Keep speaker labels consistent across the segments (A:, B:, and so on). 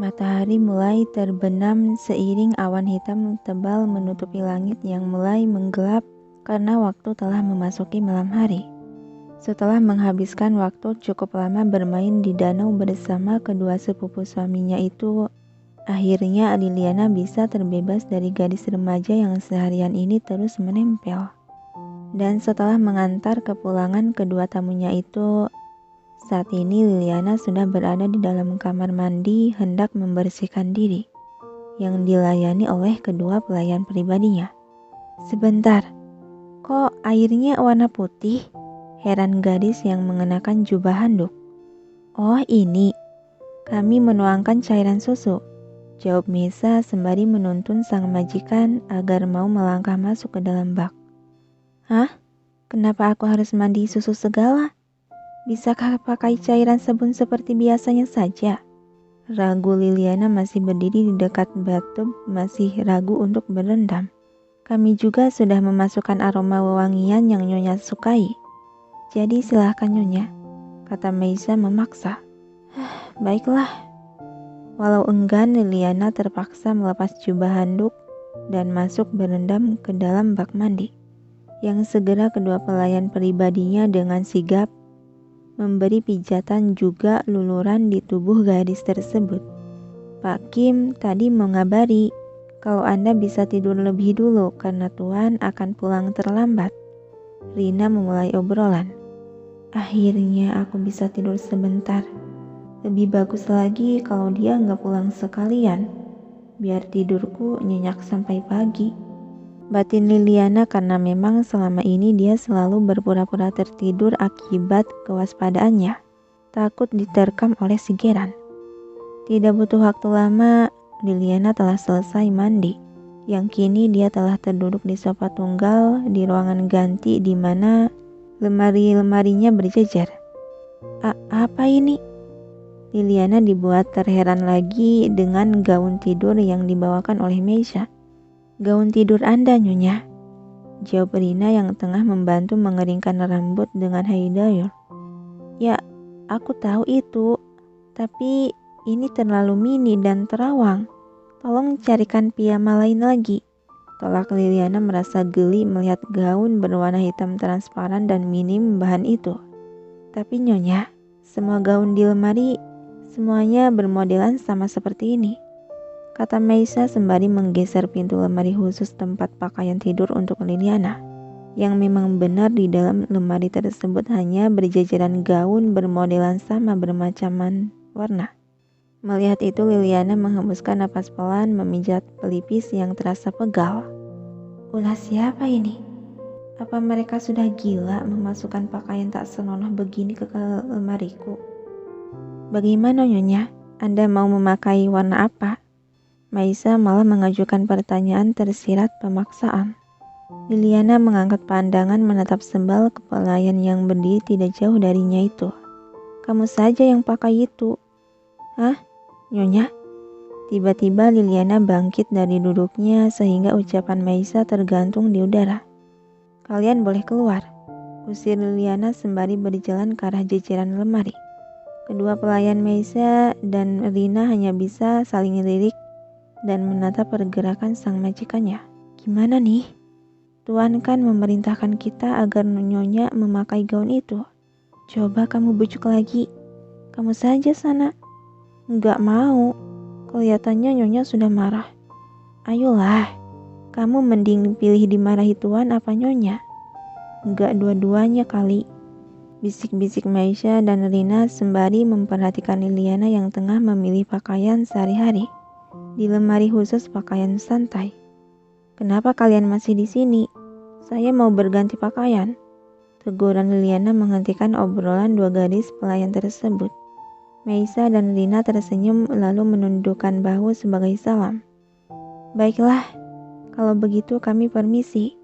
A: Matahari mulai terbenam seiring awan hitam tebal menutupi langit yang mulai menggelap karena waktu telah memasuki malam hari. Setelah menghabiskan waktu cukup lama bermain di danau bersama kedua sepupu suaminya itu, akhirnya Liliana bisa terbebas dari gadis remaja yang seharian ini terus menempel. Dan setelah mengantar kepulangan kedua tamunya itu, saat ini Liliana sudah berada di dalam kamar mandi hendak membersihkan diri, yang dilayani oleh kedua pelayan pribadinya. "Sebentar, kok airnya warna putih?" heran gadis yang mengenakan jubah handuk. "Oh ini, kami menuangkan cairan susu," jawab Mesa sembari menuntun sang majikan agar mau melangkah masuk ke dalam bak. "Hah? Kenapa aku harus mandi susu segala? Bisakah pakai cairan sabun seperti biasanya saja?" Ragu Liliana masih berdiri di dekat bathtub, masih ragu untuk berendam. "Kami juga sudah memasukkan aroma wewangian yang Nyonya sukai. Jadi silahkan Nyonya," kata Meisa memaksa. "Baiklah." Walau enggan, Liliana terpaksa melepas jubah handuk dan masuk berendam ke dalam bak mandi, yang segera kedua pelayan pribadinya dengan sigap memberi pijatan juga luluran di tubuh gadis tersebut. "Pak Kim tadi mengabari kalau Anda bisa tidur lebih dulu karena Tuan akan pulang terlambat." Rina memulai obrolan. "Akhirnya aku bisa tidur sebentar. Lebih bagus lagi kalau dia nggak pulang sekalian. Biar tidurku nyenyak sampai pagi." Batin Liliana karena memang selama ini dia selalu berpura-pura tertidur akibat kewaspadaannya, takut diterkam oleh si Geran. Tidak butuh waktu lama, Liliana telah selesai mandi, yang kini dia telah terduduk di sofa tunggal di ruangan ganti di mana lemari-lemarinya berjejer. Apa ini?" Liliana dibuat terheran lagi dengan gaun tidur yang dibawakan oleh Meisha. "Gaun tidur Anda, Nyonya," jawab Rina yang tengah membantu mengeringkan rambut dengan haidayur. "Ya, aku tahu itu, tapi ini terlalu mini dan terawang. Tolong carikan piyama lain lagi," tolak Liliana merasa geli melihat gaun berwarna hitam transparan dan minim bahan itu. "Tapi Nyonya, semua gaun di lemari semuanya bermodelan sama seperti ini," kata Meisa sembari menggeser pintu lemari khusus tempat pakaian tidur untuk Liliana, yang memang benar di dalam lemari tersebut hanya berjajaran gaun bermodelan sama bermacaman warna. Melihat itu Liliana menghembuskan napas pelan memijat pelipis yang terasa pegal. Ulah siapa ini? Apa mereka sudah gila memasukkan pakaian tak senonoh begini ke lemariku? "Bagaimana Nyonya? Anda mau memakai warna apa?" Meisa malah mengajukan pertanyaan tersirat pemaksaan. Liliana mengangkat pandangan menatap sembal ke pelayan yang berdiri tidak jauh darinya itu. "Kamu saja yang pakai itu." "Hah? Nyonya?" Tiba-tiba Liliana bangkit dari duduknya sehingga ucapan Meisa tergantung di udara. "Kalian boleh keluar," usir Liliana sembari berjalan ke arah jejeran lemari. Kedua pelayan Meisa dan Rina hanya bisa saling lirik dan menatap pergerakan sang majikannya. "Gimana nih? Tuan kan memerintahkan kita agar Nyonya memakai gaun itu. Coba kamu bujuk lagi. Kamu saja sana." "Nggak mau. Kelihatannya Nyonya sudah marah." "Ayolah, kamu mending pilih dimarahi Tuan apa Nyonya?" "Nggak dua-duanya kali," bisik-bisik Meisha dan Rina sembari memperhatikan Liliana yang tengah memilih pakaian sehari-hari di lemari khusus pakaian santai. "Kenapa kalian masih di sini? Saya mau berganti pakaian," teguran Liliana menghentikan obrolan dua gadis pelayan tersebut. Meisa dan Rina tersenyum lalu menundukkan bahu sebagai salam. "Baiklah, kalau begitu kami permisi.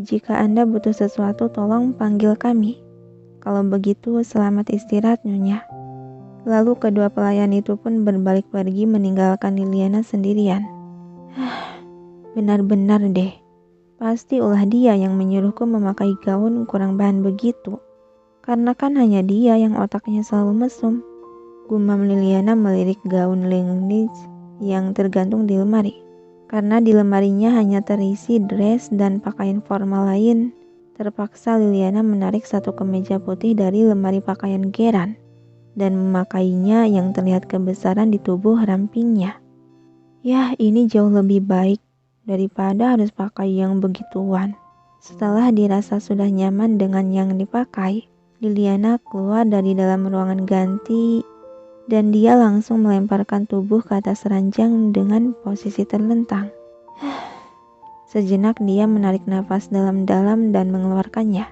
A: Jika Anda butuh sesuatu tolong panggil kami. Kalau begitu selamat istirahat Nyonya." Lalu kedua pelayan itu pun berbalik pergi meninggalkan Liliana sendirian. Benar-benar deh, Pasti ulah dia yang menyuruhku memakai gaun kurang bahan begitu. Karena kan hanya dia yang otaknya selalu mesum. Gumam Liliana melirik gaun Linglis yang tergantung di lemari. Karena di lemarinya hanya terisi dress dan pakaian formal lain, terpaksa Liliana menarik satu kemeja putih dari lemari pakaian Geran dan memakainya yang terlihat kebesaran di tubuh rampingnya. Yah, ini jauh lebih baik daripada harus pakai yang begituan. Setelah dirasa sudah nyaman dengan yang dipakai, Liliana keluar dari dalam ruangan ganti dan dia langsung melemparkan tubuh ke atas ranjang dengan posisi terlentang. Sejenak dia menarik nafas dalam-dalam dan mengeluarkannya.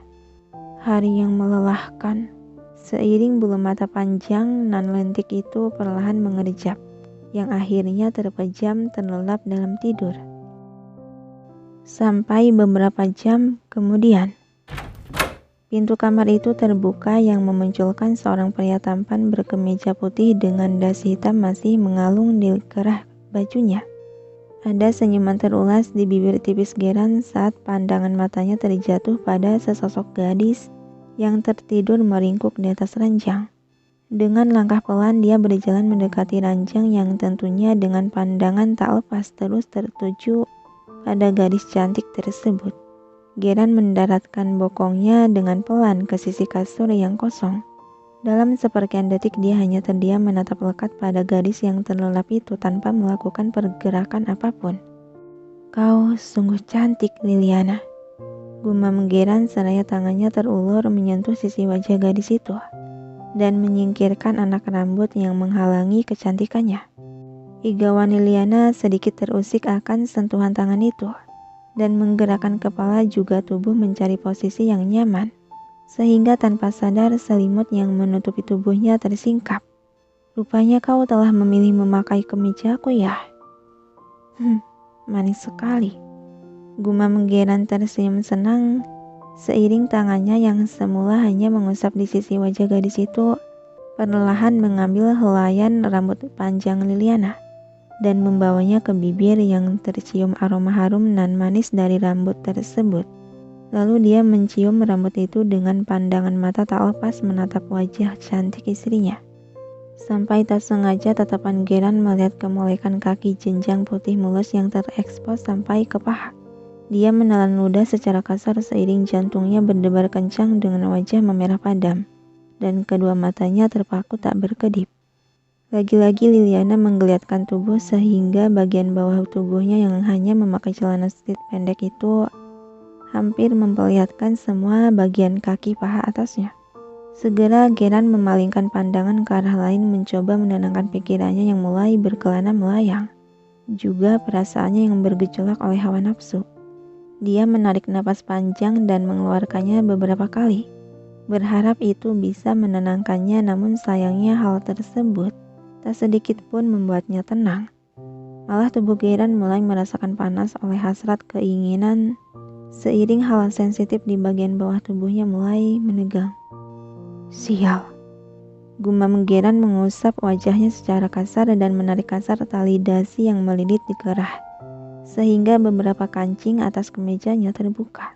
A: Hari yang melelahkan. Seiring bulu mata panjang nan lentik itu perlahan mengerjap, yang akhirnya terpejam terlelap dalam tidur. Sampai beberapa jam kemudian, pintu kamar itu terbuka yang memunculkan seorang pria tampan berkemeja putih dengan dasi hitam masih mengalung di kerah bajunya. Ada senyuman terulas di bibir tipis Geran saat pandangan matanya terjatuh pada sesosok gadis yang tertidur meringkuk di atas ranjang. Dengan langkah pelan dia berjalan mendekati ranjang yang tentunya dengan pandangan tak lepas terus tertuju pada gadis cantik tersebut. Geran mendaratkan bokongnya dengan pelan ke sisi kasur yang kosong. Dalam seperkian detik dia hanya terdiam menatap lekat pada gadis yang terlelap itu tanpa melakukan pergerakan apapun. Kau sungguh cantik, Liliana. Gumam Geran seraya tangannya terulur menyentuh sisi wajah gadis itu dan menyingkirkan anak rambut yang menghalangi kecantikannya. Igawan Liliana sedikit terusik akan sentuhan tangan itu dan menggerakkan kepala juga tubuh mencari posisi yang nyaman, sehingga tanpa sadar selimut yang menutupi tubuhnya tersingkap. Rupanya kau telah memilih memakai kemejaku ya? Manis sekali. Gumam Geran tersenyum senang seiring tangannya yang semula hanya mengusap di sisi wajah gadis itu perlahan mengambil helaian rambut panjang Liliana dan membawanya ke bibir yang tercium aroma harum nan manis dari rambut tersebut. Lalu dia mencium rambut itu dengan pandangan mata tak lepas menatap wajah cantik istrinya. Sampai tak sengaja tatapan Geran melihat kemolekan kaki jenjang putih mulus yang terekspos sampai ke paha. Dia menelan ludah secara kasar seiring jantungnya berdebar kencang dengan wajah memerah padam, dan kedua matanya terpaku tak berkedip. Lagi-lagi Liliana menggeliatkan tubuh sehingga bagian bawah tubuhnya yang hanya memakai celana slit pendek itu hampir memperlihatkan semua bagian kaki paha atasnya. Segera Geran memalingkan pandangan ke arah lain mencoba menenangkan pikirannya yang mulai berkelana melayang, juga perasaannya yang bergejolak oleh hawa nafsu. Dia menarik napas panjang dan mengeluarkannya beberapa kali, berharap itu bisa menenangkannya, namun sayangnya hal tersebut tak sedikit pun membuatnya tenang. Malah tubuh Geran mulai merasakan panas oleh hasrat keinginan, seiring hal sensitif di bagian bawah tubuhnya mulai menegang. Sial. Gumam Geran mengusap wajahnya secara kasar dan menarik kasar tali dasi yang melilit di kerah, sehingga beberapa kancing atas kemejanya terbuka.